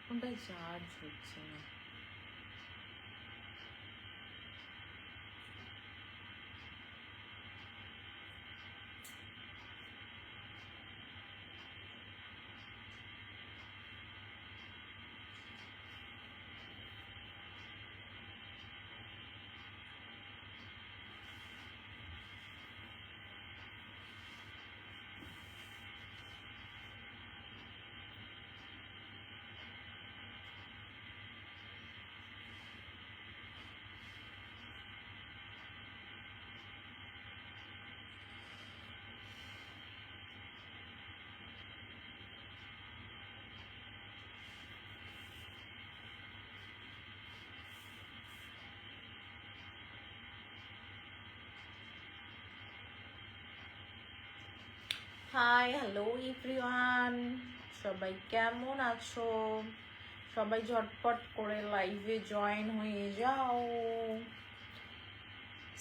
ফোনটায় charge হচ্ছে না। High, hello everyone, সবাই কেমন আছো? সবাই ঝটপট করে লাইভে জয়েন হয়ে যাও।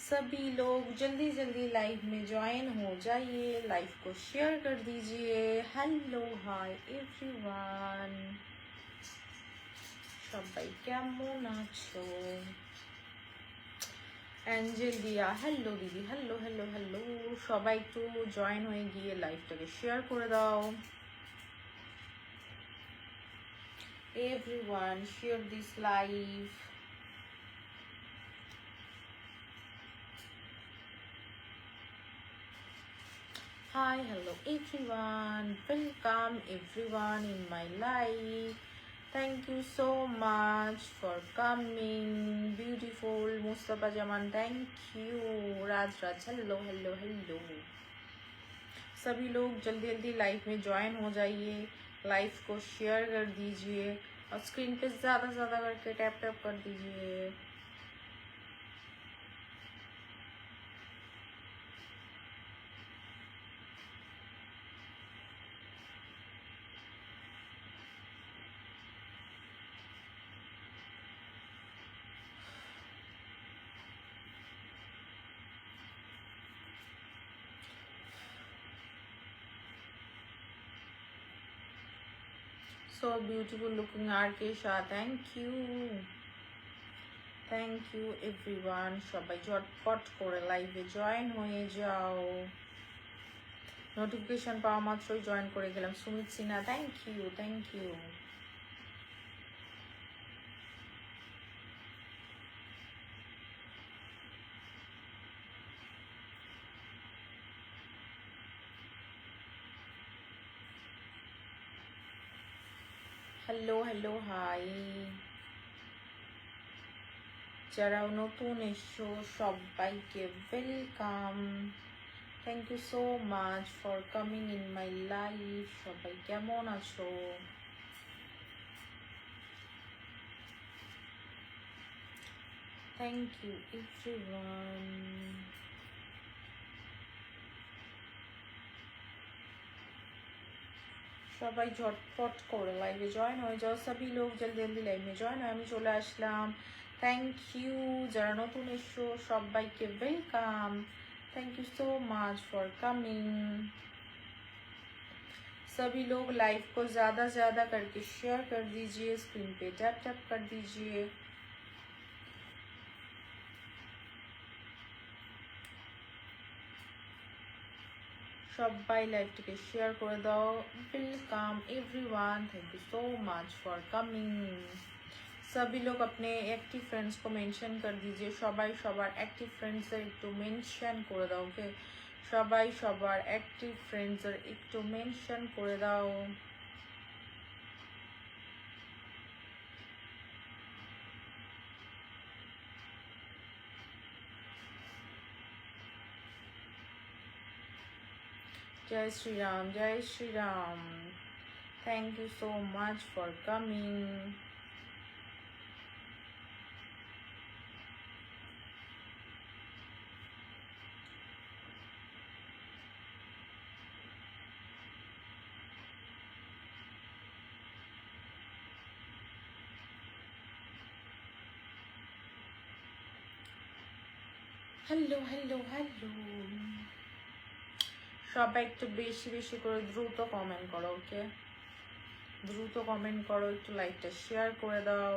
सभी लोग जल्दी जल्दी लाइव में ज्वाइन हो जाइए, लाइव को शेयर कर दीजिए। हेलो हाय एवरीवन, সবাই কেমন আছো? অ্যাঞ্জেল দিয়া, হ্যালো দিদি, হ্যালো হ্যালো হ্যালো। সবাই একটু জয়েন হয়ে গিয়ে লাইভটাকে শেয়ার করে দাও। Everyone, share this live. Hi, hello everyone. Welcome everyone in my live. Thank you so much for coming. Beautiful Mustafa Jaman, thank you. Raj Raj, hello hello hello. सभी लोग जल्दी जल्दी लाइव में ज्वाइन हो जाइए, live को share कर दीजिए और स्क्रीन पे ज़्यादा ज़्यादा करके टैप टैप कर दीजिए। So beautiful looking RK Shah, thank you. Thank you everyone. সবাই ঝটপট করে লাইভে জয়েন হয়ে যাও। নোটিফিকেশন পাওয়া মাত্রই জয়েন করে গেলাম। Sumit Sinha, thank you thank you. Hello hello hi, যারা নতুন এসো সবাইকে welcome. Thank you so much for coming in my life. সবাই কেমন আছো? Thank you everyone. সবাই ঝটপট করে লাইভে জয়েন হয়ে যাও। সবই লোক জলদি জলদি লাইভে জয়েন হয়। আমি চলে আসলাম। Thank you. যারা নতুন এসো সবাইকে welcome. Thank you so much for coming. सभी लोग लाइव को ज़्यादा ज़्यादा करके शेयर कर दीजिए, स्क्रीन पे टैप टैप कर दीजिए। সবাই লাইভটাকে শেয়ার করে দাও। Welcome everyone, thank you so much for coming. सभी लोग अपने एक्टिव फ्रेंड्स को मेंशन कर दीजिए। সবাই সবার অ্যাক্টিভ ফ্রেন্ডসদের একটু মেনশন করে দাও। ওকে, সবাই সবার অ্যাক্টিভ ফ্রেন্ডসদের একটু মেনশন করে দাও। जय श्री राम, जय Shri Ram. Thank you so much for coming. Hello hello hello. সবাই একটু বেশি বেশি করে দ্রুত কমেন্ট করো। ওকে, দ্রুত কমেন্ট করো, একটু লাইকটা শেয়ার করে দাও।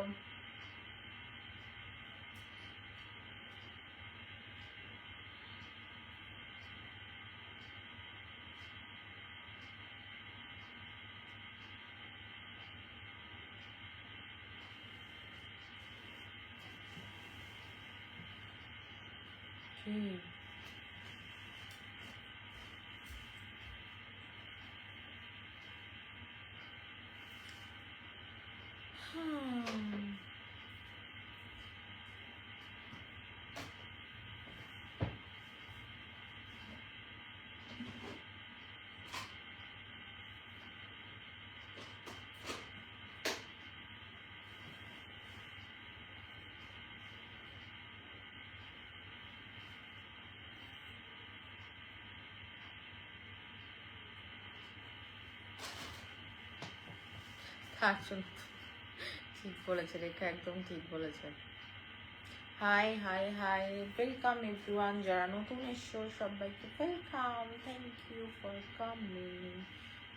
আসলে ঠিক বলেছে রেখা, একদম ঠিক বলেছে। Hi hi hi, welcome everyone, যারা নতুন এসছো সবাইকে welcome, thank you for coming.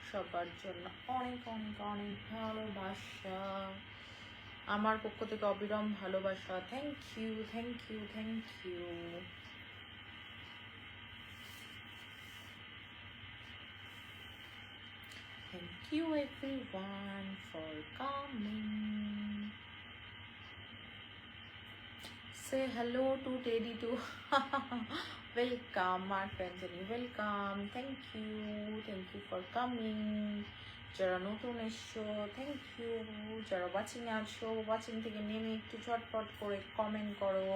সবার জন্য অনেক অনেক অনেক ভালোবাসা, আমার পক্ষ থেকে অবিরাম ভালোবাসা। Thank you thank you thank you. Thank you everyone for coming. Say hello to Teddy too. Welcome, Mark Anthony. Welcome. Thank you for coming. যারা নতুন এসছো থ্যাংক ইউ, যারা ওয়াচিং আছো ওয়াচিং থেকে নেমে একটু ঝটপট করে কমেন্ট করো।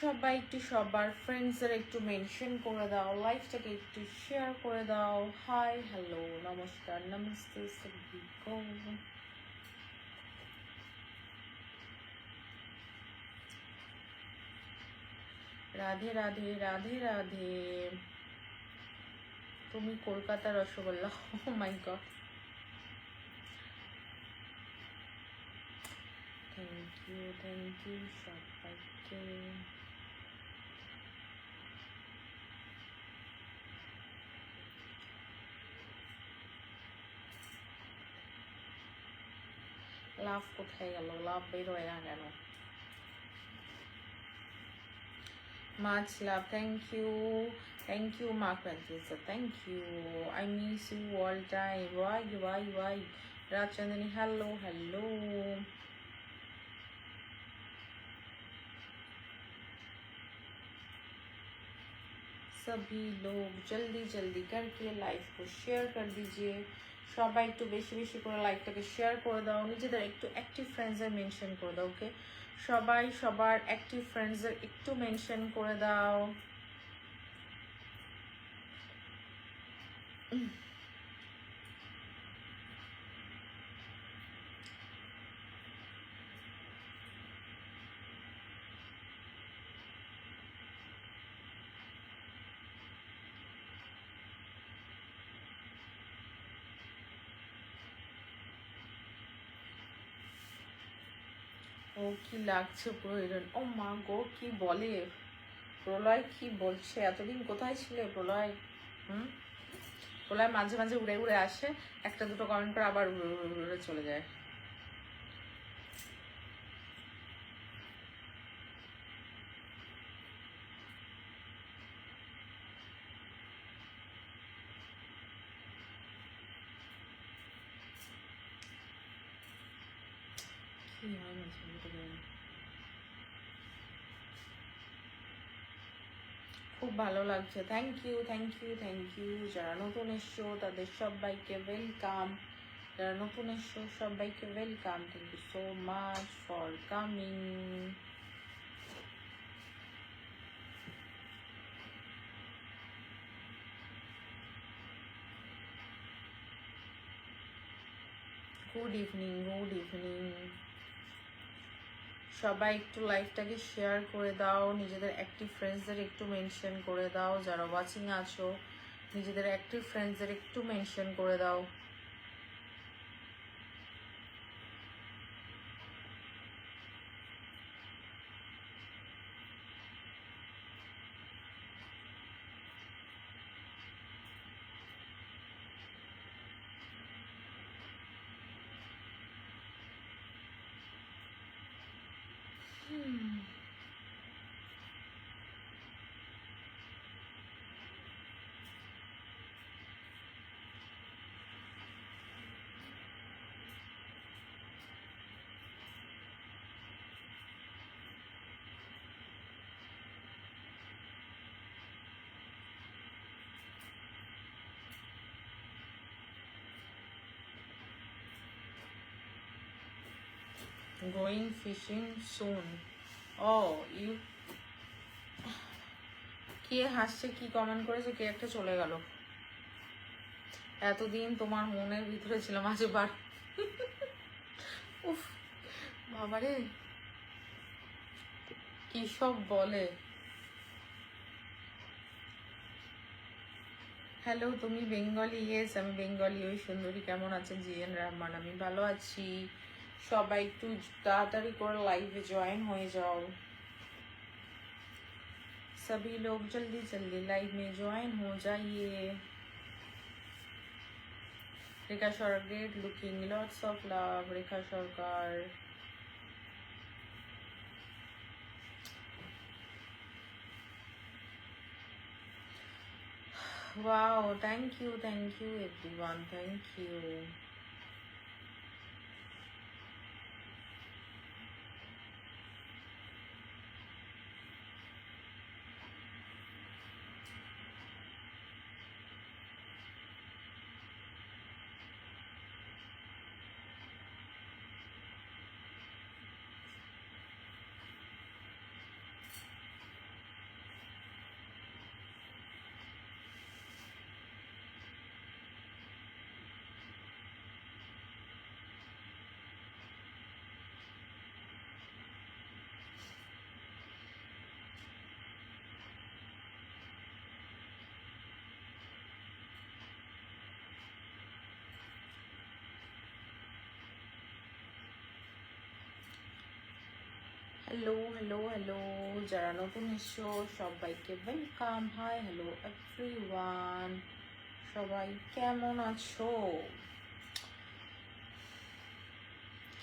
সবাই একটু সবার ফ্রেন্ডসদের একটু মেনশন করে দাও, লাইফটাকে একটু শেয়ার করে দাও। হাই হ্যালো নমস্কার নমস্তে সবি কো। রাধে রাধে রাধে রাধে। তুমি কলকাতার রসগোল্লা, ও মাই গড। থ্যাংক ইউ সবাইকে। লাভ কোথায় গেল, লাভ বের হয় না কেন? Much love, thank you Mark Francis, thank you. I miss you all time. Why Rajchandani, hello सभी लोग जल्दी जल्दी करके लाइव को शेयर कर दीजिए। সবাই একটু বেশি বেশি করে লাইকটাকে শেয়ার করে দাও, নিজেদের একটু অ্যাক্টিভ ফ্রেন্ডসদের মেনশন করে দাও। ওকে, সবাই সবার অ্যাক্টিভ ফ্রেন্ডসদের একটু মেনশন করে দাও। ও কি লাগছে প্রয়োজন, ও মা গো কি বলে প্রলয়, কি বলছে? এতদিন কোথায় ছিলে প্রলয়? প্রলয় মাঝে মাঝে উড়ে উড়ে আসে, একটা দুটো কমেন্ট করে আবার উড়ে চলে যায়। কি হয় না খুব ভালো লাগছে। থ্যাংক ইউ যারা নতুন এসছো তাদের সবাইকে ওয়েলকাম, যারা নতুন এসছো সবাইকে welcome. Thank you so much for coming. Good evening সবাই একটু লাইভটাকে শেয়ার করে দাও, নিজেদের অ্যাক্টিভ ফ্রেন্ডসদের একটু মেনশন করে দাও। যারা ওয়াচিং আছো নিজেদের অ্যাক্টিভ ফ্রেন্ডসদের একটু মেনশন করে দাও। Going fishing soon. Oh, you কে হাসছে, কি কমেন্ট করেছে, কে একটা চলে গেল। এতদিন তোমার মনের ভিতরে ছিলাম, আজ বার। উফ বাবারে, কি সব বলে। হ্যালো, তুমি বেঙ্গলি? ইয়েস, আমি বেঙ্গলি। ওই সুন্দরী কেমন আছেন? জিএন রহমান। আমি ভালো আছি। সবাই একটু তাড়াতাড়ি করে লাইভে জয়েন হয়ে যাও। सभी लोग जल्दी जल्दी लाइव में ज्वाइन हो जाइए। रेखा सरकार, great looking, lots of love, रेखा सरकार। Wow, thank you everyone, thank you. Hello hello hello, যারা নতুন এসছো সবাইকে ওয়েলকাম। হাই হ্যালো এভরিওয়ান, সবাই কেমন আছো,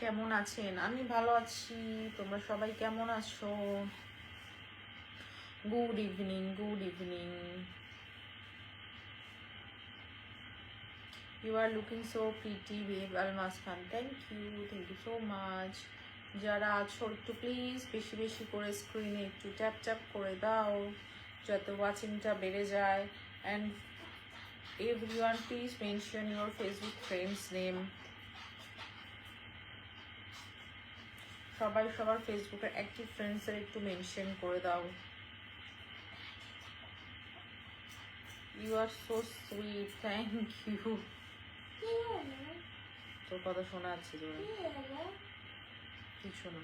কেমন আছেন? আমি ভালো আছি, তোমরা সবাই কেমন আছো? Good evening, good evening. You are looking so pretty, babe. Almas Khan, thank you so much. যারা আছো একটু প্লিজ বেশি বেশি করে স্ক্রিনে একটু ট্যাপ ট্যাপ করে দাও, যাতে ওয়াচিংটা বেড়ে যায়। And everyone please mention your Facebook friends name. সবাই সবার ফেসবুকের অ্যাক্টিভ ফ্রেন্ডসের একটু মেনশন করে দাও। You are so sweet, thank you. তোর কথা শোনা যাচ্ছে তোর কিছু না।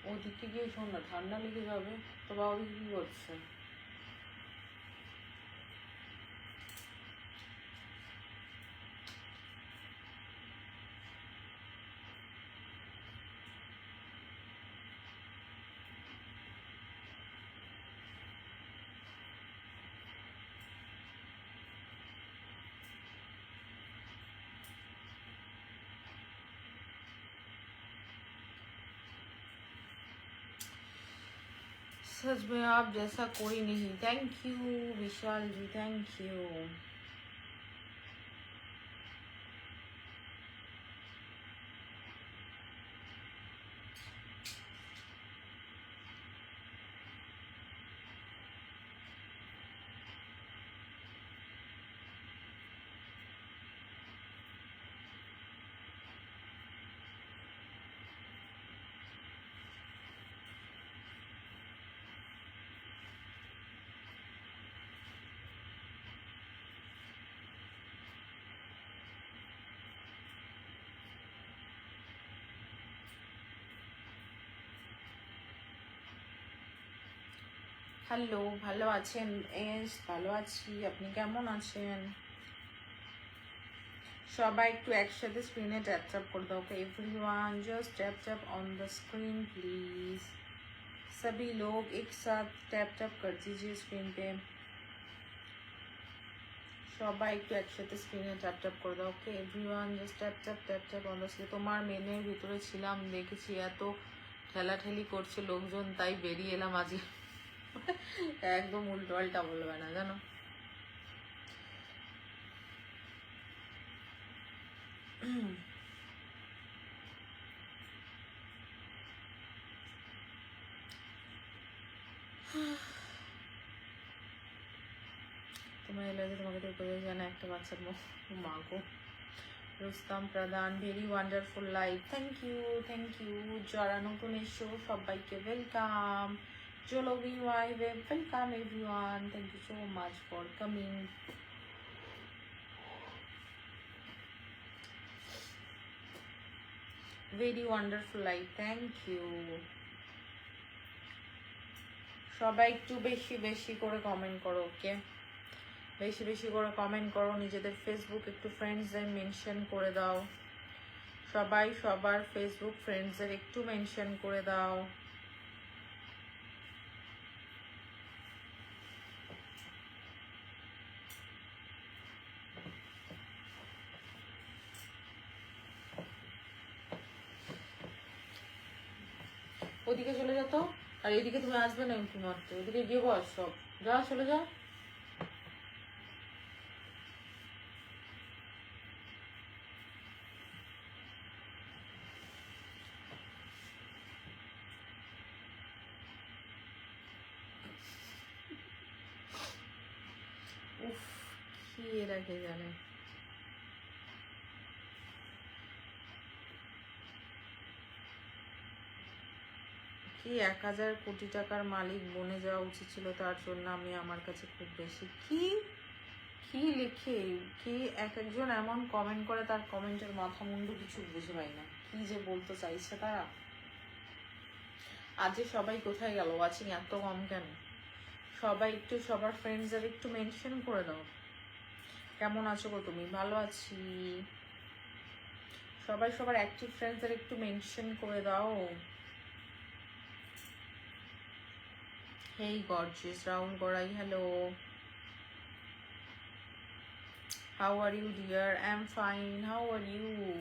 ওদিকে গিয়ে শোন না, ঠান্ডা লেগে যাবে। তো বাবা ওদিকে কি করছে? सच में आप जैसा कोई नहीं। Thank you Vishal ji, thank you. Hello, ভালো আছেন? এস ভালো আছি, আপনি কেমন আছেন? সবাই একটু একসাথে স্ক্রিনে ট্যাপ ট্যাপ করে দাও। ওকে everyone, just tap tap on the screen please. सभी लोग एक साथ टैप टैप कर दीजिए स्क्रीन पे সবাই একটু একসাথে স্ক্রিনে ট্যাপ ট্যাপ করে দাও ওকে everyone just tap tap on the screen তোমার মেনের ভিতরে ছিলাম দেখেছি এত ঠেলাঠেলি করছে লোকজন তাই বেরিয়ে এলাম আজকে একদম উল্টো পাল্টা বলবে না জানো তোমার এলাকায় তোমাকে তো উপদেশ জানা একটা বাচ্চার মাগো Rustam Pradhan very wonderful life thank you যারা নতুন এসো সবাইকে ওয়েলকাম চলো ভিওয়াই welcome everyone thank you so much for coming very wonderful life thank you সবাই একটু বেশি বেশি করে কমেন্ট করো ওকে বেশি বেশি করে কমেন্ট করো নিজেদের ফেসবুক একটু ফ্রেন্ডসদের মেনশন করে দাও সবাই সবার ফেসবুক ফ্রেন্ডসদের একটু মেনশন করে দাও ওদিকে চলে যেত আর এদিকে তুমি আসবে না উঁকি মারতে ওদিকে গিয়ে বস সব যা চলে যা উফ কি এরা কে জানে কি 1000 কোটি টাকার মালিক বনে যাওয়া উচিত ছিল তার জন্য আমি আমার কাছে খুব বেশি কি কি লিখে কি একজন এমন কমেন্ট করে তার কমেন্টের মাথা মুন্ডু কিছু বুঝে পাই না কি যে বলতে চাইছে তারা আজ সবাই কোথায় গেল ওয়াচিং এত কম কেন সবাই একটু সবার ফ্রেন্ডসদের একটু মেনশন করে দাও কেমন আছো গো তুমি ভালো আছি সবাই সবার অ্যাক্টিভ ফ্রেন্ডসদের একটু মেনশন করে দাও Hey gorgeous Rahul Gorai, hello. How are you dear? I'm fine. How are you?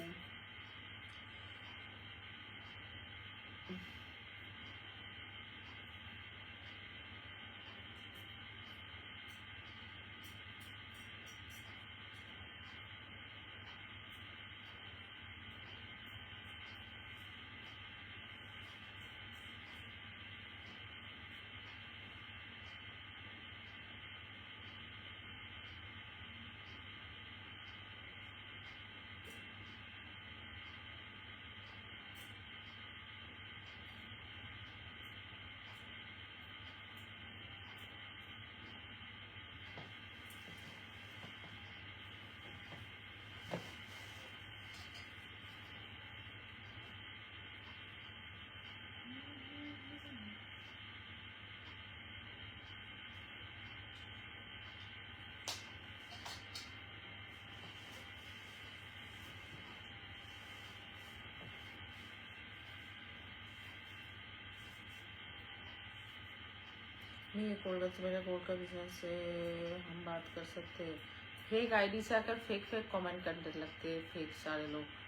नहीं कोलकाता मेरा कोर्ट का बिजनेस है हम बात कर सकते हैं फेक आईडी से आकर फेक फेक कमेंट करने लगते हैं फेक सारे लोग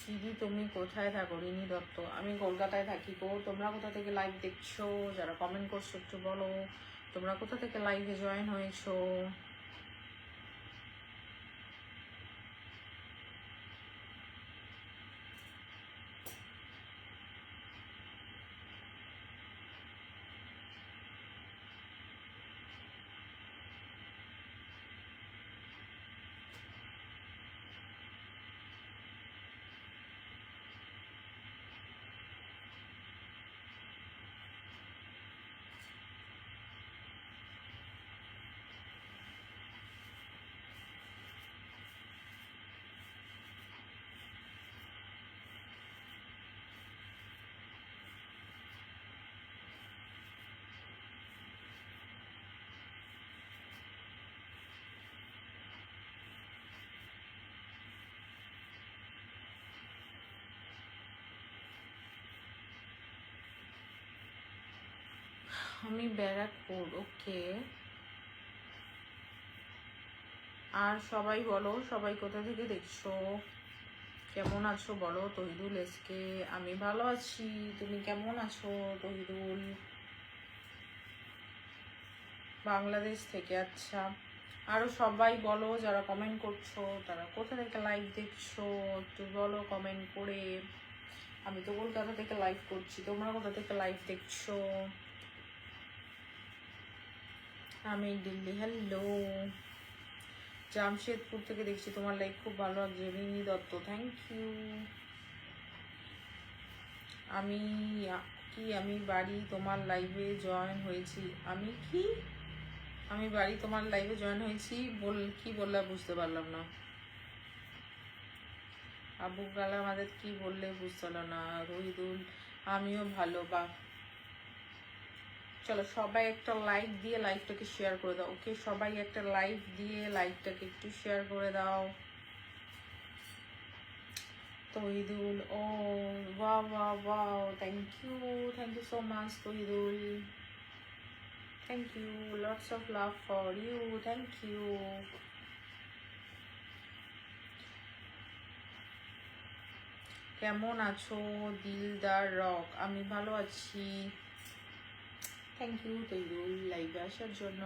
দিদি তুমি কোথায় থাকো রিনি দত্ত আমি কলকাতায় থাকি গো তোমরা কোথা থেকে লাইভ দেখছো যারা কমেন্ট করছো একটু বলো তোমরা কোথা থেকে লাইভে জয়েন হয়েছো আমি ব্যারাকপুর। ওকে, আর সবাই বলো, সবাই কোথা থেকে দেখছো, কেমন আছো বলো। তহিদুল এসকে, আমি ভালো আছি, তুমি কেমন আছো তহিদুল? বাংলাদেশ থেকে, আচ্ছা। আরো সবাই বলো, যারা কমেন্ট করছো তারা কোথা থেকে লাইভ দেখছো একটু বলো কমেন্ট করে। আমি তো কলকাতা থেকে লাইভ করছি, তোমরা কোথা থেকে লাইভ দেখছো? আমি দিল্লি। হ্যালো, জামশেদপুর থেকে দেখছি, তোমার লাইভ খুব ভালো লাগছে। Rini Dutta, thank you. আমি আমি বাড়ি তোমার লাইভে জয়েন হয়েছি। আমি বাড়ি তোমার লাইভে জয়েন হয়েছি কি বললা বুঝতে পারলাম না। আবু কালাম আমাদের কি বললে বুঝতে পারলাম না। রহিদুল, আমিও ভালো। বা চলো সবাই একটা লাইক দিয়ে লাইভটাকে শেয়ার করে দাও। ওকে, সবাই একটা লাইক দিয়ে লাইভটাকে একটু শেয়ার করে দাও। Tohidul, oh wow wow wow, thank you so much Tohidul, thank you, lots of love for you, thank you. কেমন আছো দিলদার রক? আমি ভালো আছি, থ্যাংক ইউ তৈরুল লাইভে আসার জন্য,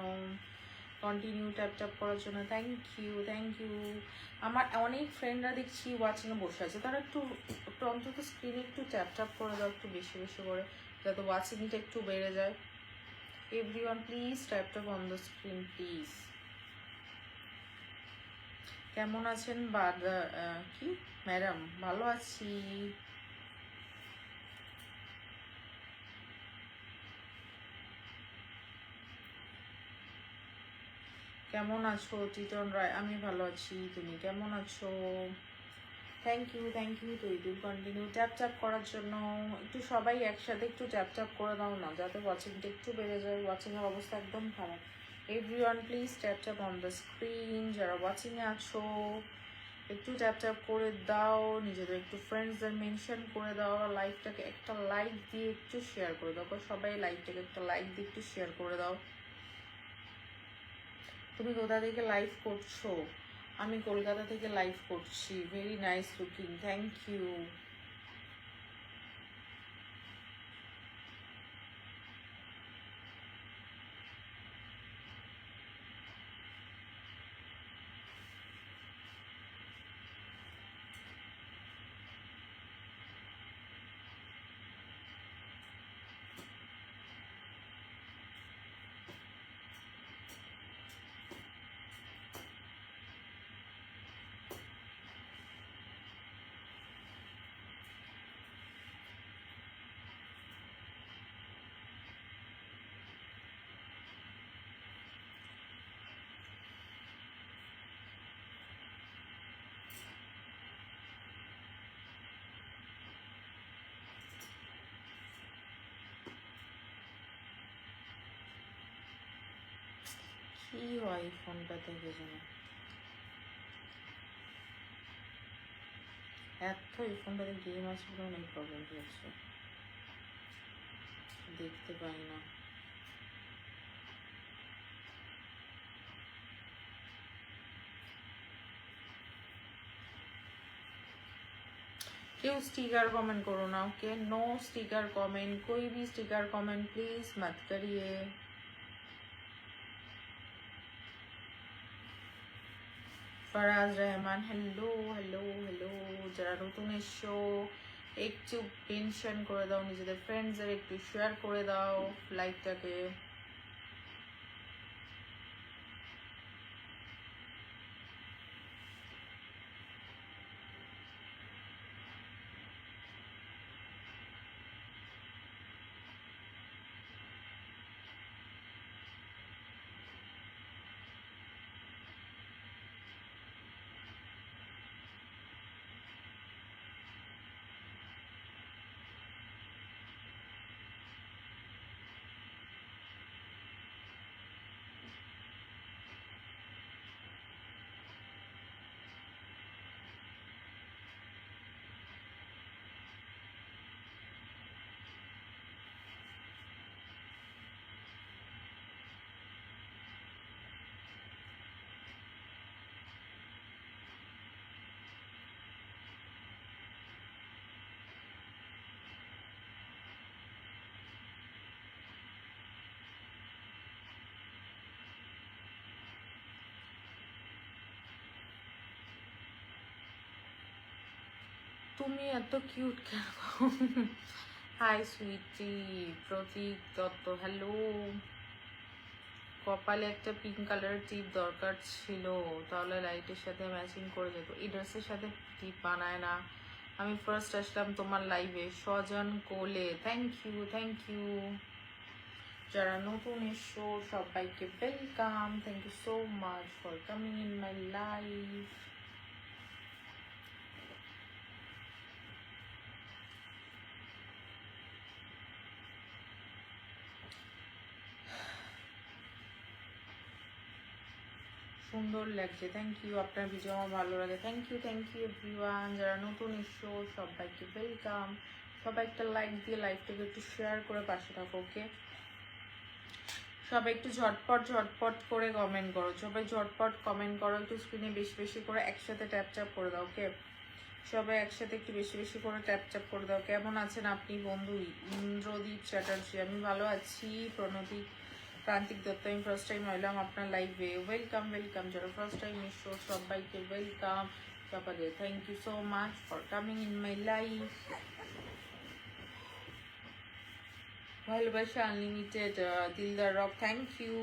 কন্টিনিউ ট্যাপ করার জন্য, থ্যাংক ইউ। আমার অনেক ফ্রেন্ডরা দেখছি ওয়াচিংয়ে বসে আছে, তারা একটু একটু অন্তত স্ক্রিনে একটু ট্যাপ করে দাও, একটু বেশি বেশি করে, যাতে ওয়াচিংটা একটু বেড়ে যায়। Everyone please tap on the screen please. কেমন আছেন কি ম্যাডাম? ভালো আছি। কেমন আছো টিটন রায়? আমি ভালো আছি, তুমি কেমন আছো? Thank you Toidul, continue tap করার জন্য। একটু সবাই একসাথে একটু ট্যাপ করে দাও না, যাতে ওয়াচিংটা একটু বেড়ে যায়। ওয়াচিংয়ের অবস্থা একদম খারাপ। Everyone please tap on the screen. যারা ওয়াচিংয়ে আছো একটু ট্যাপ করে দাও, নিজেদের একটু ফ্রেন্ডসদের মেনশন করে দাও, লাইভটাকে একটা লাইক দিয়ে একটু শেয়ার করে দাও। সবাই লাইভটাকে একটা লাইক দিয়ে একটু শেয়ার করে দাও। তুমি কোথা থেকে লাইভ করছো? আমি কলকাতা থেকে লাইভ করছি। Very nice looking, thank you. কি হয় ফোনটা থেকে যেন এত, এই ফোনটাতে গেম আছে বলে অনেক প্রবলেম হচ্ছে, দেখতে পাই না। केउ स्टिकर कमेंट करो ना। ओके, नो स्टिकर कमेंट, कोई भी स्टिकर कमेंट प्लीज मत करिए। Faraz Rahman, hello hello hello. যারা নতুন এসছো একটু মেনশন করে দাও, নিজেদের ফ্রেন্ডসদের একটু শেয়ার করে দাও লাইভটাকে। তুমি এত কিউট কেন? হাই সুইটি, প্রতীক দত্ত, হ্যালো। কপালে একটা পিঙ্ক কালারের টিপ দরকার ছিল, তাহলে লাইটের সাথে ম্যাচিং করে যেত। এই ড্রেসের সাথে টিপ বানায় না। আমি ফার্স্ট আসলাম তোমার লাইভে। স্বজন কোলে, থ্যাংক ইউ, থ্যাংক ইউ। যারা নতুন এসো সবাইকে welcome, thank you so much for coming in my life. সুন্দর লাগছে, থ্যাংক ইউ। আপনার ভিডিও আমার ভালো লাগে, থ্যাংক ইউ এভরিওয়ান। যারা নতুন এসো সবাইকে ওয়েলকাম। সবাই একটা লাইক দিয়ে লাইভটাকে একটু শেয়ার করে পাশে থাকো, ওকে? সবাই একটু ঝটপট করে কমেন্ট করো, সবাই ঝটপট কমেন্ট করো, একটু স্ক্রিনে বেশি বেশি করে একসাথে ট্যাপ করে দাও, ওকে? সবাই একসাথে একটু বেশি বেশি করে ট্যাপ করে দাও। কেমন আছেন আপনি বন্ধু? ইন্দ্রদীপ চ্যাটার্জি, আমি ভালো আছি। প্রণতি প্রান্তিক দত্ত, আমি ফার্স্ট টাইম এলাম আপনার লাইভে। ওয়েলকাম। যারা ফার্স্ট টাইম এসো সবাইকে ওয়েলকাম। সকালে thank you so much for coming in my life. ভালোবাসা unlimited, Dildar rock, thank you.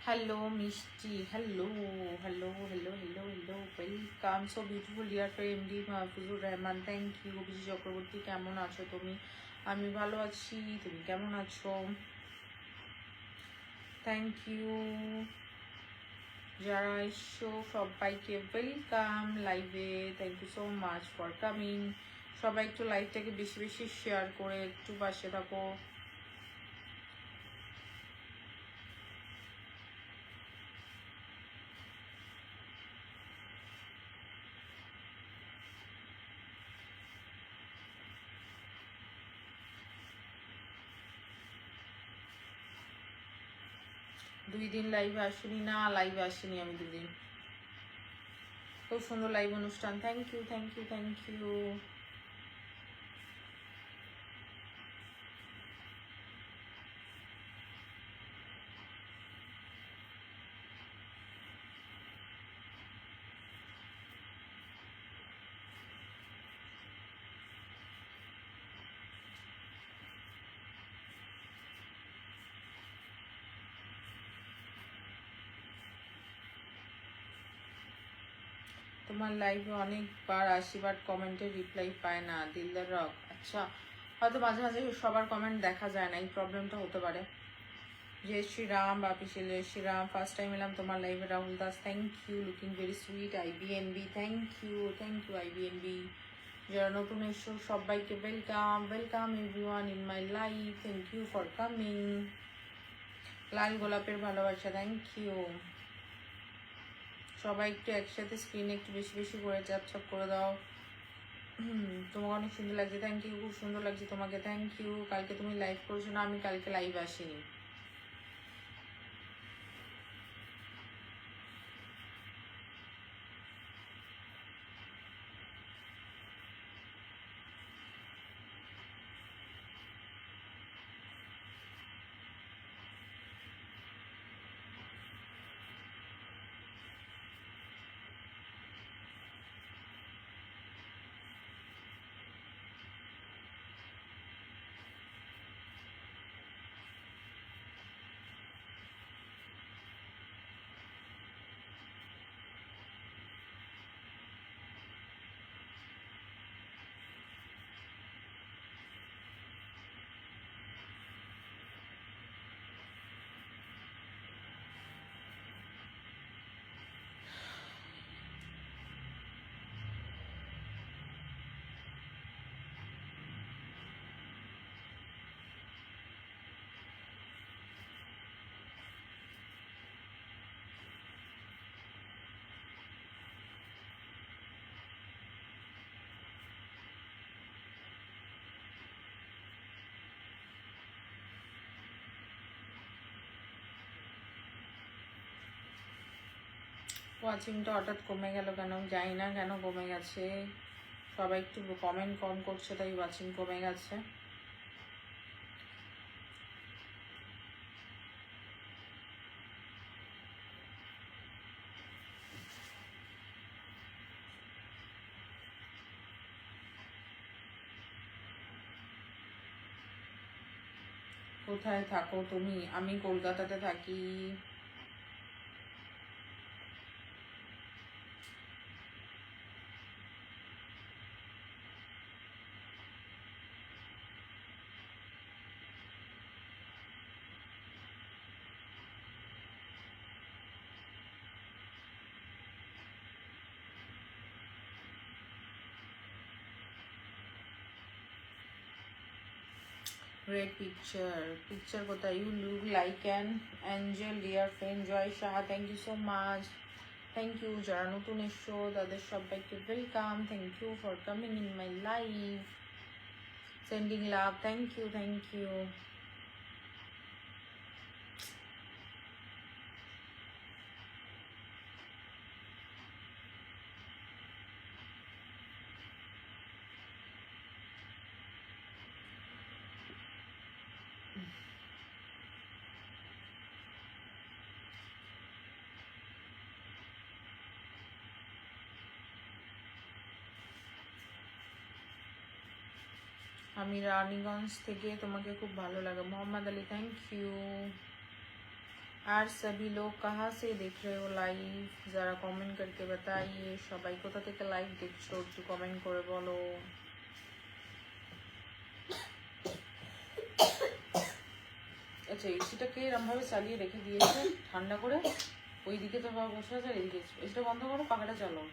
Hello, Mishti. Hello. Welcome. So beautiful, dear friend, MD Mahfuzur Rahman. Thank you. Bijoy Chakraborty, কেমন আছো তুমি? আমি ভালো আছি, তুমি কেমন আছো? Thank you. যারা এসো সবাইকে ওয়েলকাম লাইভে, thank you so much for coming. সবাই একটু লাইভটাকে বেশি বেশি শেয়ার করে একটু পাশে থাকো। 2 দিন লাইভে আসিনি, না লাইভে আসিনি আমি 2 দিন। খুব সুন্দর লাইভ অনুষ্ঠান, থ্যাংক ইউ। তোমার লাইভে অনেকবার আসি, বাট কমেন্টের রিপ্লাই পায় না, দিলদার রক। আচ্ছা, হয়তো মাঝে মাঝে সবার কমেন্ট দেখা যায় না, এই প্রবলেমটা হতে পারে। জয় শ্রীরাম, বাপি ছেলে শ্রীরাম, ফার্স্ট টাইম এলাম তোমার লাইভে। Rahul Das, thank you, looking very sweet. IBNB, thank you IBNB। যারা নতুন এসো সবাইকে welcome everyone in my life, thank you for coming. লাল গোলাপের ভালোবাসা, থ্যাংক ইউ। সবাই একটু একসাথে স্ক্রিনে একটু বেশি বেশি করে চাপ করে দাও। তোমাকে অনেক সুন্দর লাগছে, থ্যাংক ইউ। খুব সুন্দর লাগছে তোমাকে, থ্যাংক ইউ। কালকে তুমি লাইভ করেছো না? আমি কালকে লাইভ আসিনি। ওয়াচিংটা হঠাৎ কমে গেল কেন জানি না, কেন কমে গেছে। সবাই একটু কমেন্ট কম করছে তাই ওয়াচিং কমে গেছে। কোথায় থাকো তুমি? আমি কলকাতাতে থাকি। Great picture কোথায়? You look like an angel, dear friend Joy Shah. Thank you so much. Thank you. যারা নতুন এসছো তাদের সবাইকে welcome. Thank you for coming in my life. Sending love. Thank you. Thank you. আমি রানীগঞ্জ থেকে, তোমাকে খুব ভালো লাগে। Mohammad Ali, thank you. আর सभी लोग कहाँ से देख रहे हो लाइव? जरा कमेंट करके बताइए। সবাই কোথা থেকে লাইভ দেখছো একটু কমেন্ট করে বলো। আচ্ছা, এসিটাকে এরকম ভাবে চালিয়ে রেখে দিয়েছে ঠান্ডা করে, ওইদিকে তো সব বসে আছে, এদিকে এসিটা বন্ধ করো, পাখাটা চালাও।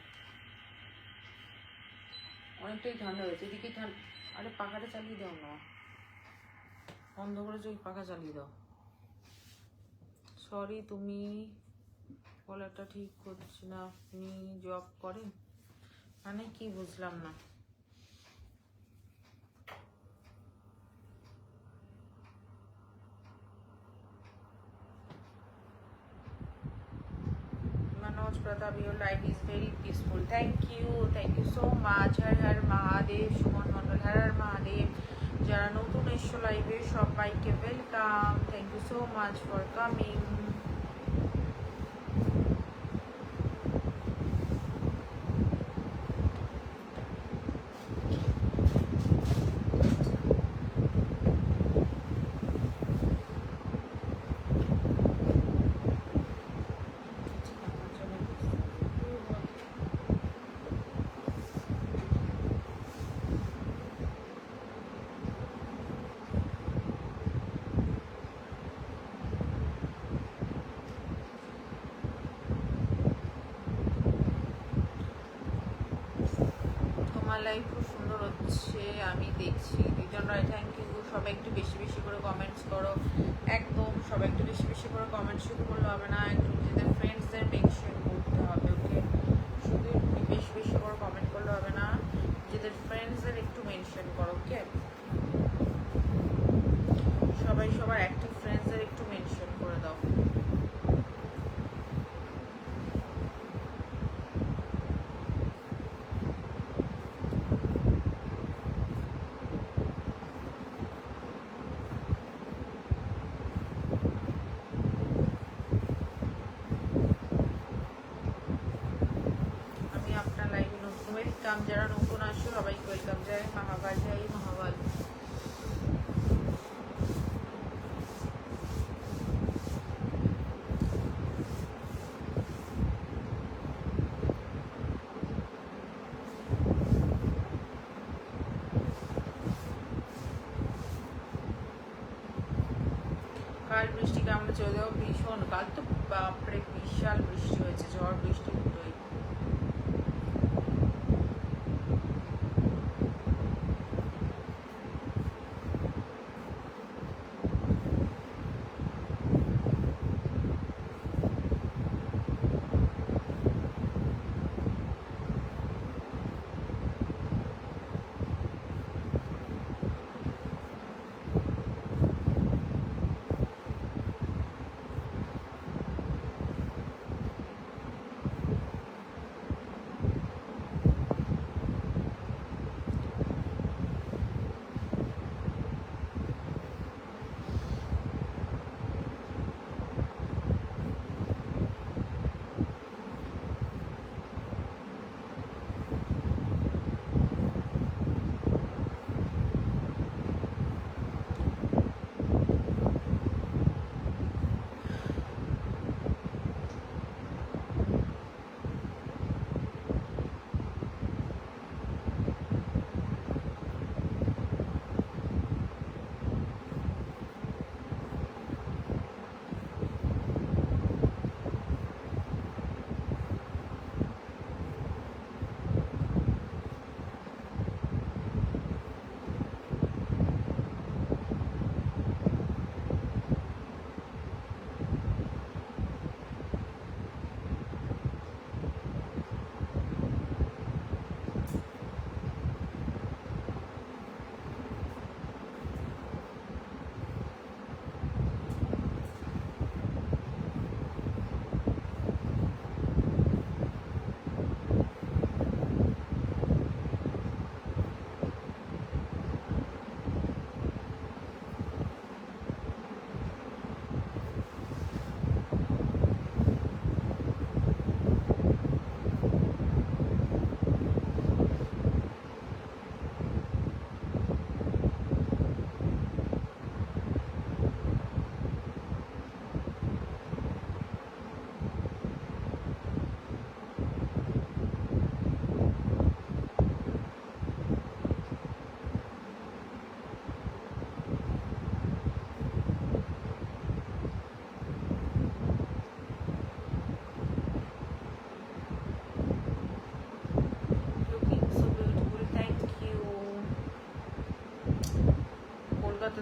অনেকটাই ঠান্ডা হয়েছে, এদিকেই ঠান্ডা। আরে পাখাটা চালিয়ে দাও না, বন্ধ করেছো, ওই পাখা চালিয়ে দাও। সরি, তুমি বলাটা ঠিক করছি না। আপনি জব করেন মানে কি বুঝলাম না। Manoj Pratap, your life is very peaceful. Thank you so much. हर हर महादेव। সুমন মন্ডল, হর হর মহাদেব। যারা নতুন এসছো লাইভে সবাইকে welcome. Thank you so much for coming. Live খুব সুন্দর হচ্ছে, আমি দেখছি। দুজন রায়, থ্যাংক ইউ। সবাই একটু বেশি বেশি করে কমেন্টস করো, একদম সবাই একটু বেশি বেশি করে কমেন্টস শুধু করলে হবে না, একটু নিজেদের ফ্রেন্ডসদের মেনশন করতে হবে। ওকে, শুধু বেশি বেশি করে কমেন্ট করলে হবে না, নিজেদের ফ্রেন্ডসদের একটু মেনশন করো। ওকে, সবাই সবার অ্যাক্টিভ ফ্রেন্ডসদের একটু মেনশন করে দাও। যারা নতুন আসছো সবাইকে ওয়েলকাম। জয় মহাকাল, জয় মহাকাল। কাল বৃষ্টি কেমন চলে? ভীষণ, কাল তো বাপরে বিশাল বৃষ্টি হয়েছে, ঝড় বৃষ্টি দুটোই।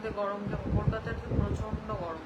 কলকাতাতে গরম কেমন? কলকাতাতে প্রচন্ড গরম।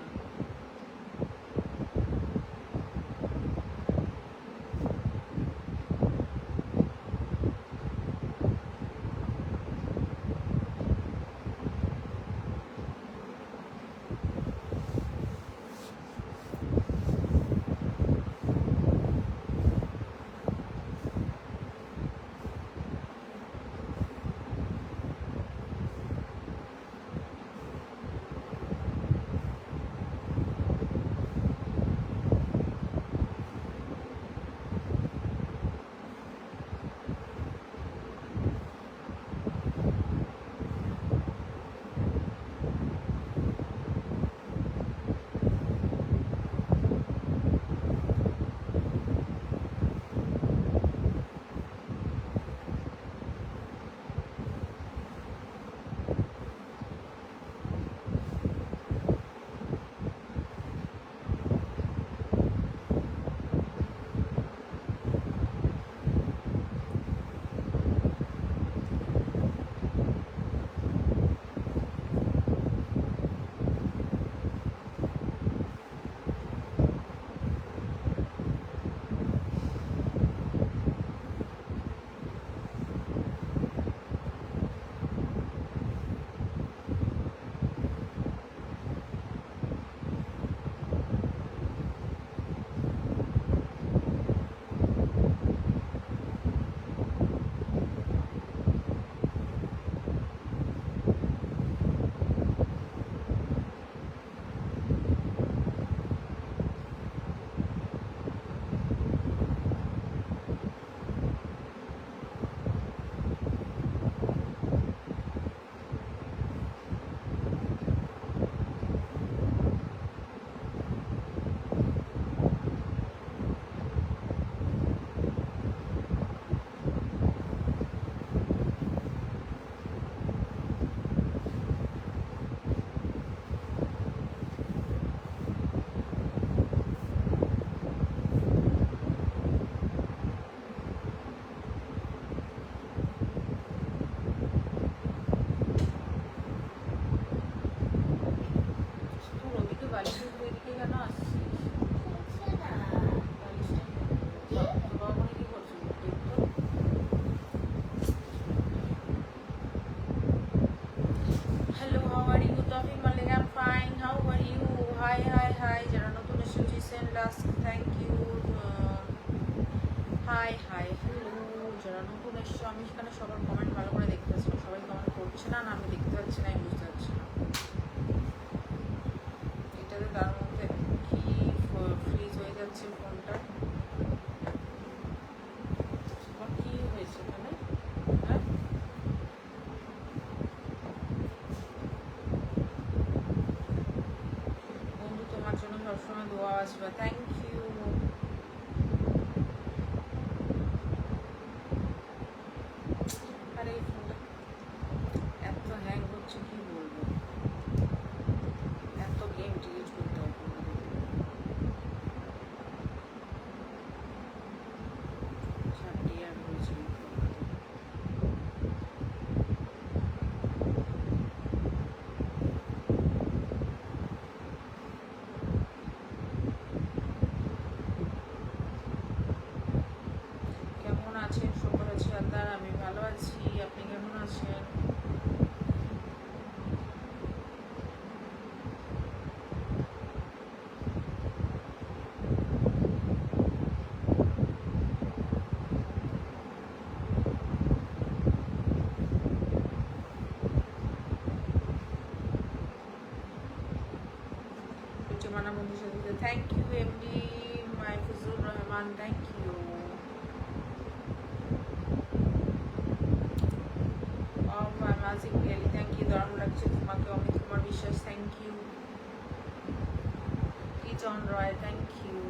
আমি সেখানে সবার কমেন্ট ভালো করে দেখতে পাচ্ছি না, সবাই কমেন্ট করছে না, আমি দেখতে পাচ্ছি না, আমি বুঝতে পারছি না এটাতে। তার মধ্যে কি ফ্রিজ হয়ে যাচ্ছে ফোনটা, কি হয়েছে এখানে? হ্যাঁ, বন্ধু তোমার জন্য সবসময় দোয়া আসবে, থ্যাংক ইউ। আমি ভালো আছি, আপনি কেমন আছেন? মানা বন্ধুর সাথে thank you MD Mahfuzur Rahman, thank you. মাজিক গেলি থ্যাংক ইউ। দারুণ লাগছে তোমাকে Amit Kumar Biswas, thank you. Kichon Roy, thank you.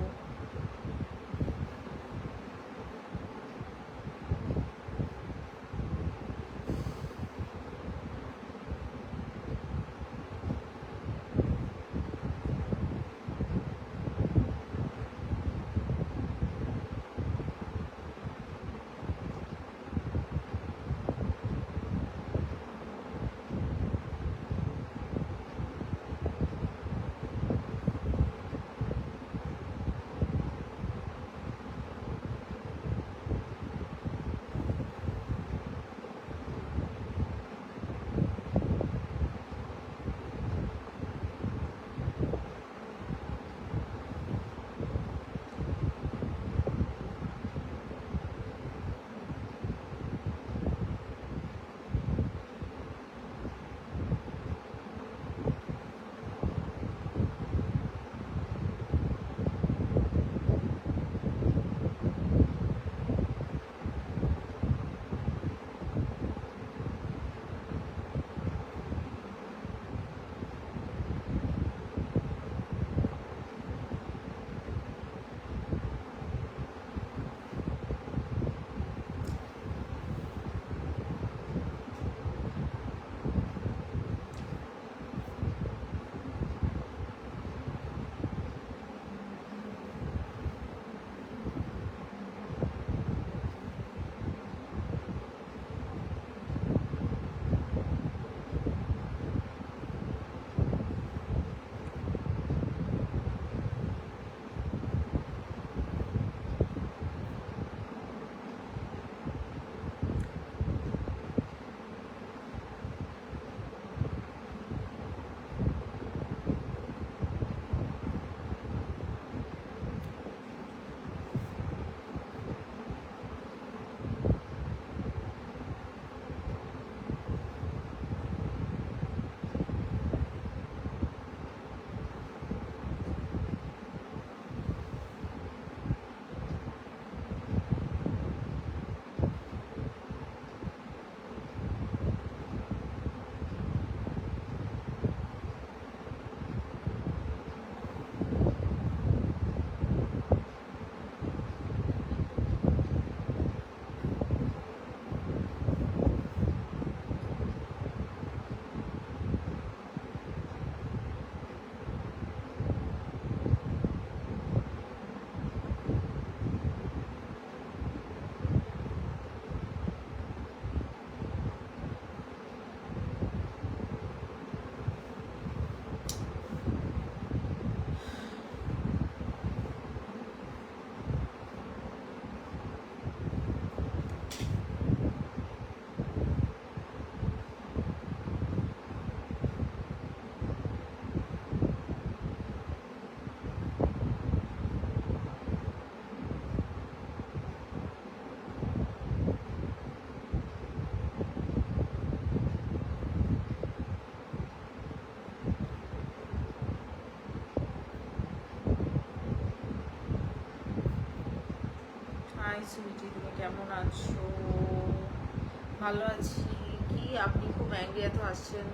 Hi sweetie, তুমি কেমন আছো? ভালো আছি। কি আপনি খুব অ্যাংরি এত আসছেন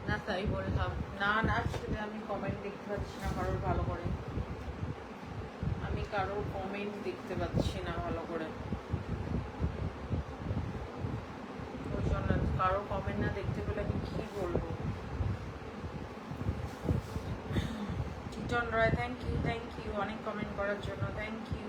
না তাই বললাম। না না, আসলে আমি কমেন্ট দেখতে পাচ্ছি না কারোর ভালো করে, আমি কারোর কমেন্ট দেখতে পাচ্ছি না ভালো করে, ওই জন্য কারোর কমেন্ট না দেখতে পেলে আমি কি বলবো। টিটন রয়, থ্যাংক ইউ অনেক কমেন্ট করার জন্য, থ্যাংক ইউ।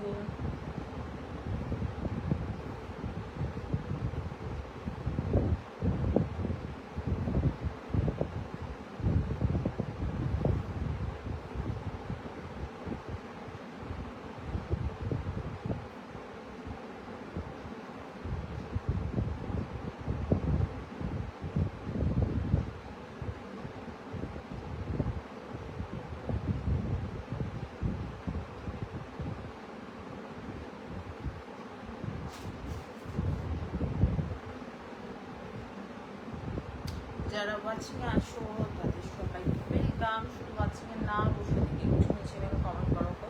যারা ওয়াচিংয়ে আসো তাদের সবাইকে ওয়েলকাম। শুধু ওয়াচিংয়ে না বসে থেকে একটু নিচে নেমে কমেন্ট করো তো,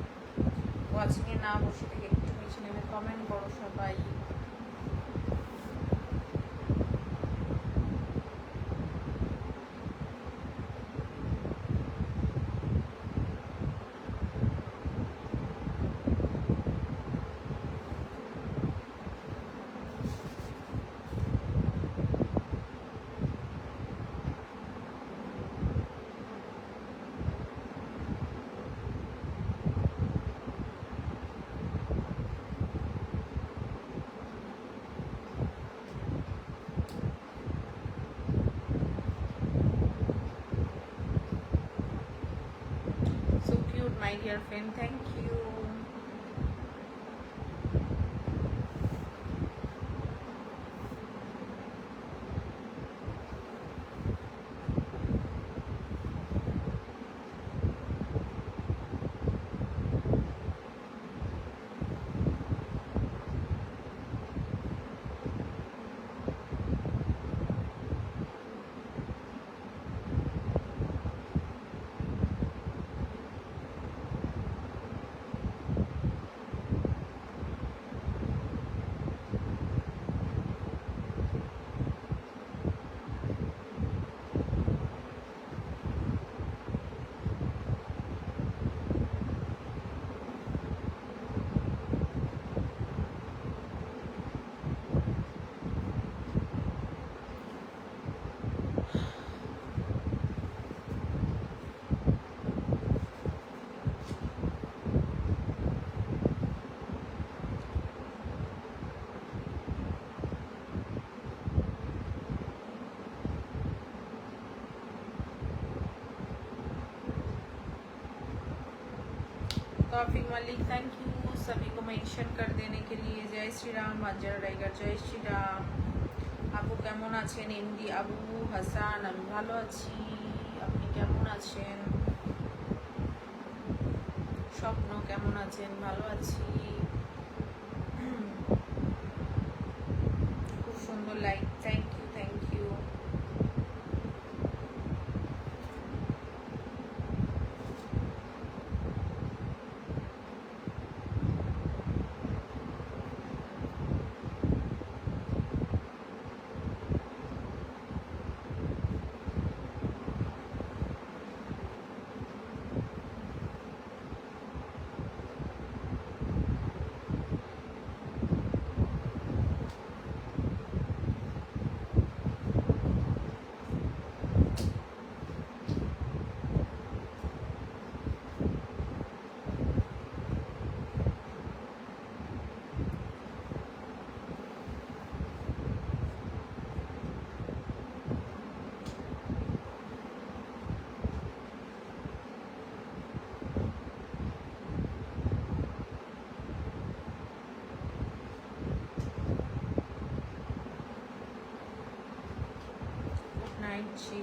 ওয়াচিংয়ে না বসে থেকে একটু নিচে নেমে কমেন্ট করো সবাই। So cute, my dear friend, thank you. Coffee Malik, thank you सभी को मेंशन कर देने के लिए। जय श्री राम। अजय राइगर, जय श्री राम। আপু কেমন আছেন? এমডি আবু হাসান, আমি ভালো আছি, আপনি কেমন আছেন? স্বপ্ন কেমন আছেন? ভালো আছি। খুব সুন্দর like, thank you thank you. জি,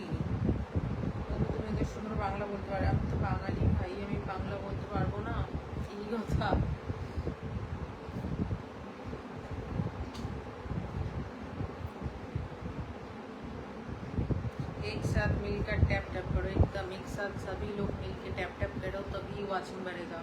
তুমি তো সুন্দর বাংলা বলতে পারো, আমি তো বাঙালি ভাই, আমি বাংলা বলতে পারবো না, এই কথা। एक साथ मिलकर टैप टैप करो, एकदम एक साथ सभी लोग मिलकर टैप टैप करो, तभी वॉचिंग बढ़ेगा।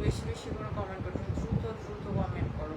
বেশি বেশি করে কমেন্ট করো, দ্রুত দ্রুত কমেন্ট করো।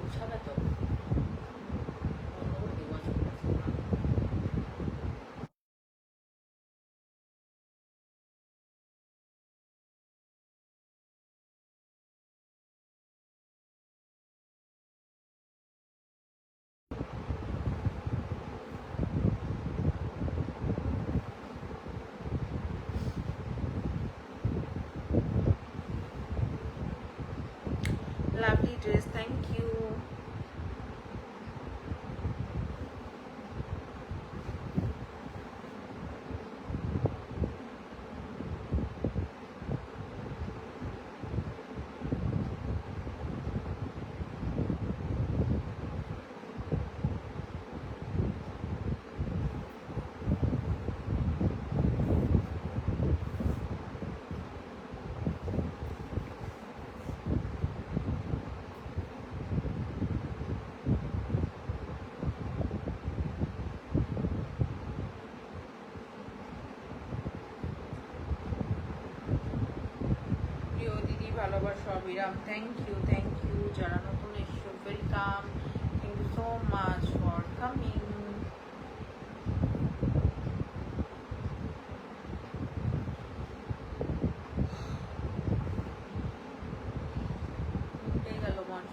বুঝাবে তো lovely dress, thank you. ভালোবাসা অবিরাম, থ্যাংক ইউ যারা নতুন এসছো welcome, thank you so much for coming. গেল মন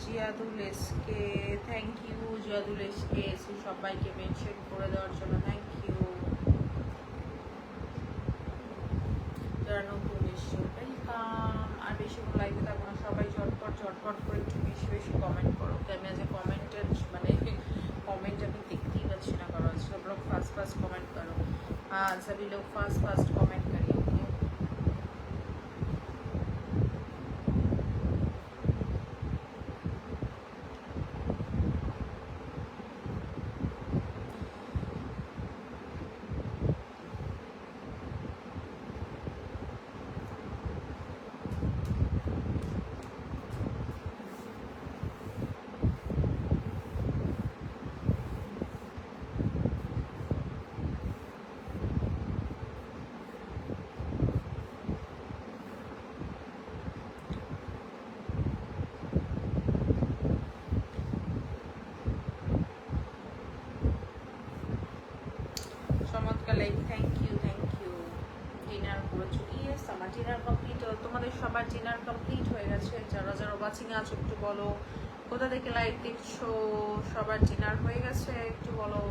Ziyadul SK, thank you Ziyadul SK, সবাইকে মেনশন করে দেওয়ার জন্য থ্যাংক ইউ। যারা নতুন এসছো ওয়েলকাম। আর বেশি লাইভে থাকবো না, সবাই ঝটপট করে একটু বেশি বেশি কমেন্ট করো। আমি আজ কমেন্টের মানে कमेंट अभी देखती ही अच्छी ना करो, सब लोग फास्ट कमेंट करो। हाँ सभी लोग फास्ट कमेंट करिए। ओके ডিনার কমপ্লিট, তোমাদের সবার ডিনার কমপ্লিট হয়ে গেছে? যারা যারা ওয়াচিং আছো একটু বলো, কোথা থেকে লাইভ দেখছো, সবার ডিনার হয়ে গেছে একটু বলো।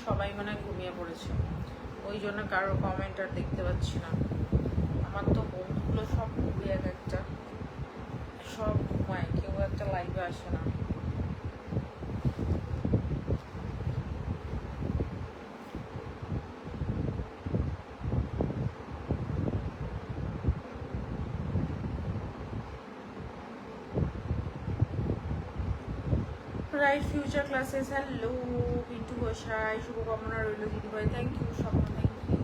সবাই মনে হয় ঘুমিয়ে পড়েছে, ওই জন্য কারোর কমেন্ট আর দেখতে পাচ্ছি না। আমার তো বন্ধুগুলো সব ঘুমিয়ে এক একটা, সব ঘুমায়, কেউ একটা লাইভে আসে না। Right future classes, hello Pintu Gosai, শুভকামনা রইল দিদিভাই, thank you Swapna, thank you.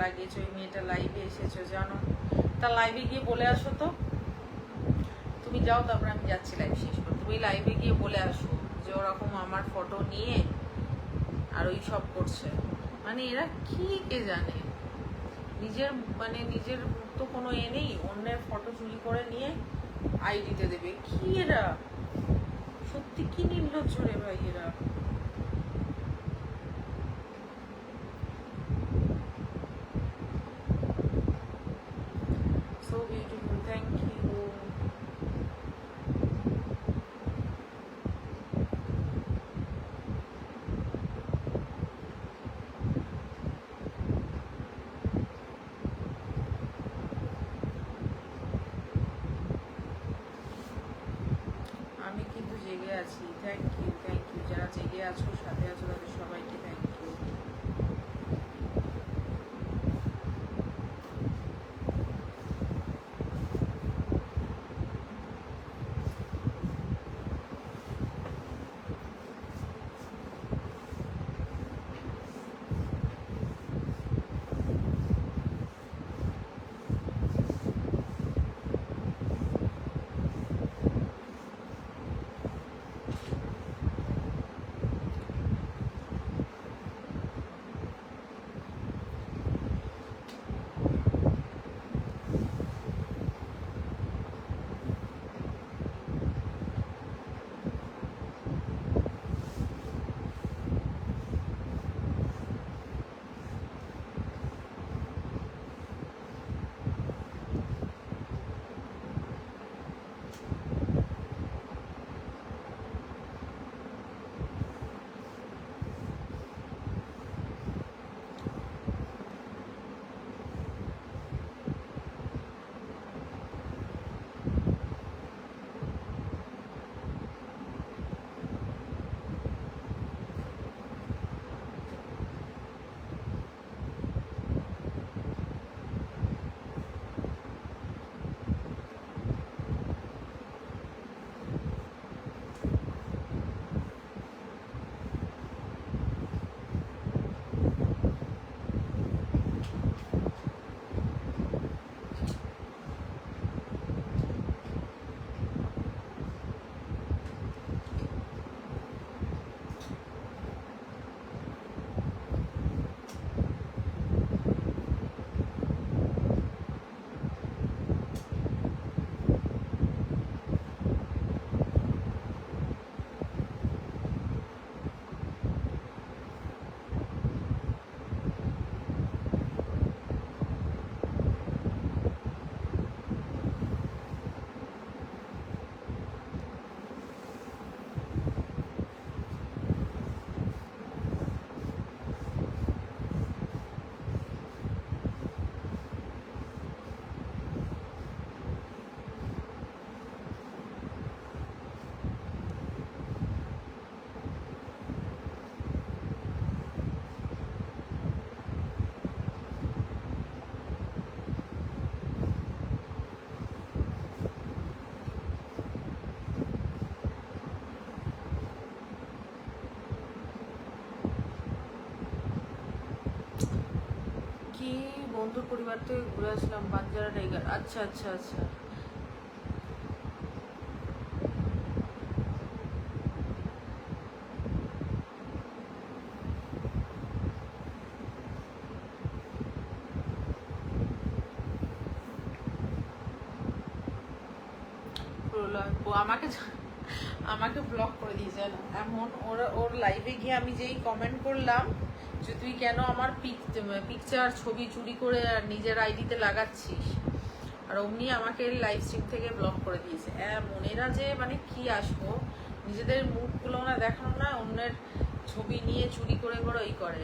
লাগিয়েছো, ওই মেয়েটা লাইভে এসেছো জানো, তার লাইভে গিয়ে বলে আসো তো, তুমি যাও, তারপরে আমি যাচ্ছি লাইভ শেষ করতে। তুমি লাইভে গিয়ে বলে আসো যে ওরকম আমার ফটো নিয়ে আর ওই সব করছে, মানে এরা কি কে জানে, নিজের মানে নিজের তো কোনো এ নেই, অন্যের ফটো চুরি করে নিয়ে আইডিতে দেবে, কি এরা সত্যি কি নির্লজ্জ রে ভাই এরা। So beautiful, thank you. আমি কিন্তু জেগে আছি, থ্যাংক ইউ, থ্যাংক ইউ, যারা জেগে আছো সাথে আছো তাদের সবাইকে থ্যাংক ইউ। বন্ধুর পরিবার থেকে ঘুরে আসলাম, বাঞ্জারা টাইগার, আচ্ছা আচ্ছা আচ্ছা। আমাকে আমাকে ব্লক করে দিয়েছে এমন। ওর লাইভে গিয়ে আমি যেই কমেন্ট করলাম যে তুই কেন আমার পিকচার ছবি চুরি করে আর নিজের আইডিতে লাগাচ্ছিস, আর অমনি আমাকে লাইভ স্ট্রিম থেকে ব্লক করে দিয়েছে। মনেরা যে মানে কি আসবো, নিজেদের মুখগুলো না দেখানো না, অন্যের ছবি নিয়ে চুরি করে করে ওই করে।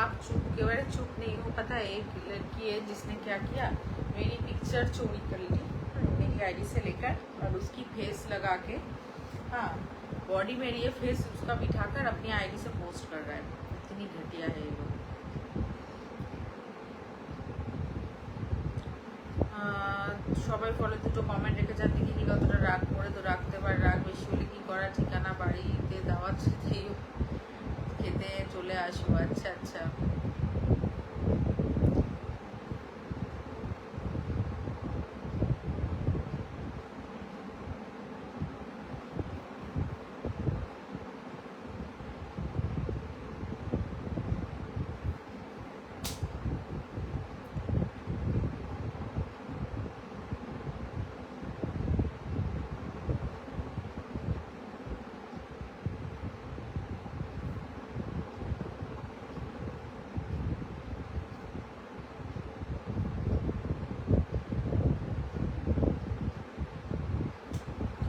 आप चुप के बारे चुप नहीं हो। पता है एक लड़की है जिसने क्या किया, मेरी पिक्चर चोरी कर ली मेरी आईडी से लेकर, और उसकी फेस लगा के, हाँ बॉडी मेरी है, फेस उसका बिठाकर अपनी आईडी से पोस्ट कर रहा है। इतनी घटिया है ये लोग। সবাই ফলো দুটো কমেন্ট রেখে যান, দেখি কি কতটা রাগ করে, তো রাখতে পারে, রাগ বেশি হলে কি করা, ঠিকানা বাড়িতে দাওয়াত খেতে চলে আসবো। আচ্ছা আচ্ছা,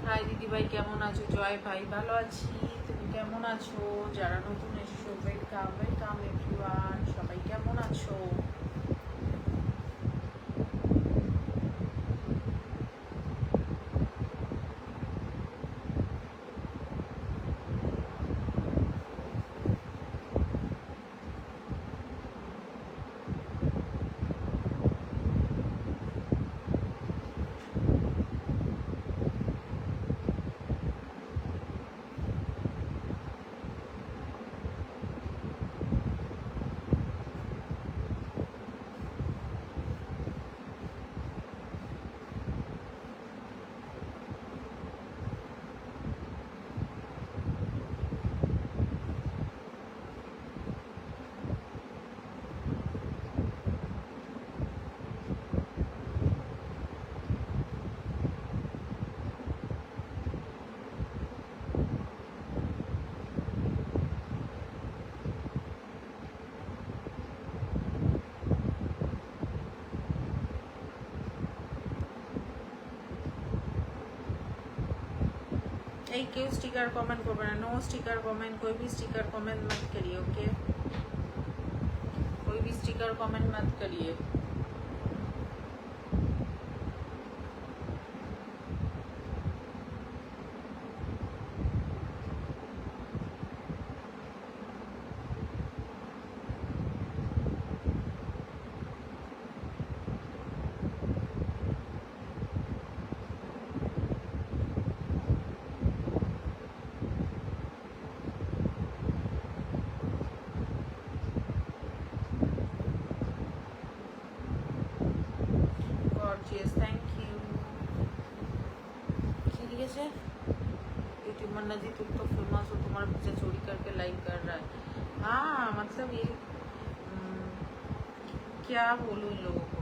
হাই দিদি ভাই কেমন আছো? জয় ভাই ভালো আছি, তুমি কেমন আছো? যারা নতুন এসেছো ওয়েলকাম ওয়েলকাম এভরিওয়ান, সবাই কেমন আছো? এই কেউ স্টিকার কমেন্ট করবে না, नो स्टिकर कमेंट, कोई भी स्टिकर कमेंट मत करिए, ओके? कोई भी स्टिकर कमेंट मत करिए। Gorgeous, thank you। ठीक है, यूट्यूबर नदी तुम तो फेमस हो, तुम्हारा पिक्चर चोरी करके लाइव कर रहा है। हाँ मतलब ये क्या बोलूं इन लोगों को।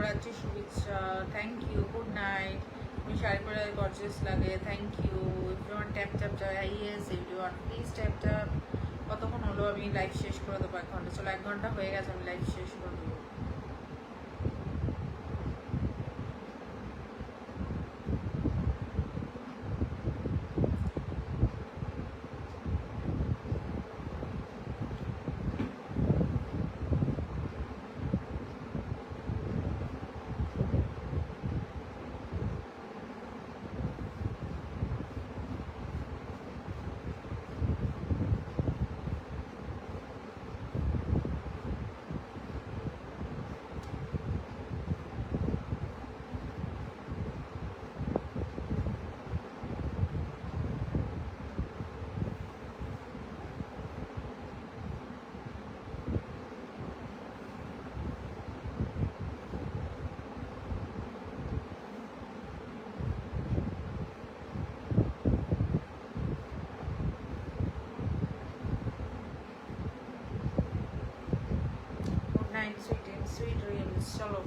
শুভরাত্রি শুভেচ্ছা, থ্যাংক ইউ, গুড নাইট। তুমি শাড়ি পরে গর্জিয়াস লাগে, thank you. Everyone tap tap যায়, yes everyone please tap tap. কতক্ষণ হলো আমি লাইভ শেষ করে দেবো? 1 ঘন্টা, চলো 1 ঘন্টা হয়ে গেছে, আমি লাইভ শেষ করে দেবো। Good night, sweet dreams. চলো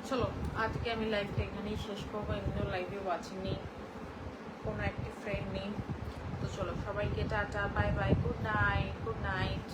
চলো আজকে আমি লাইভটা এখানেই শেষ করবো। এমনিও লাইভে ওয়াচিং নেই, কোনো অ্যাক্টিভ ফ্রেন্ড নেই। তো চলো সবাইকে tata, bye bye, good night, good night.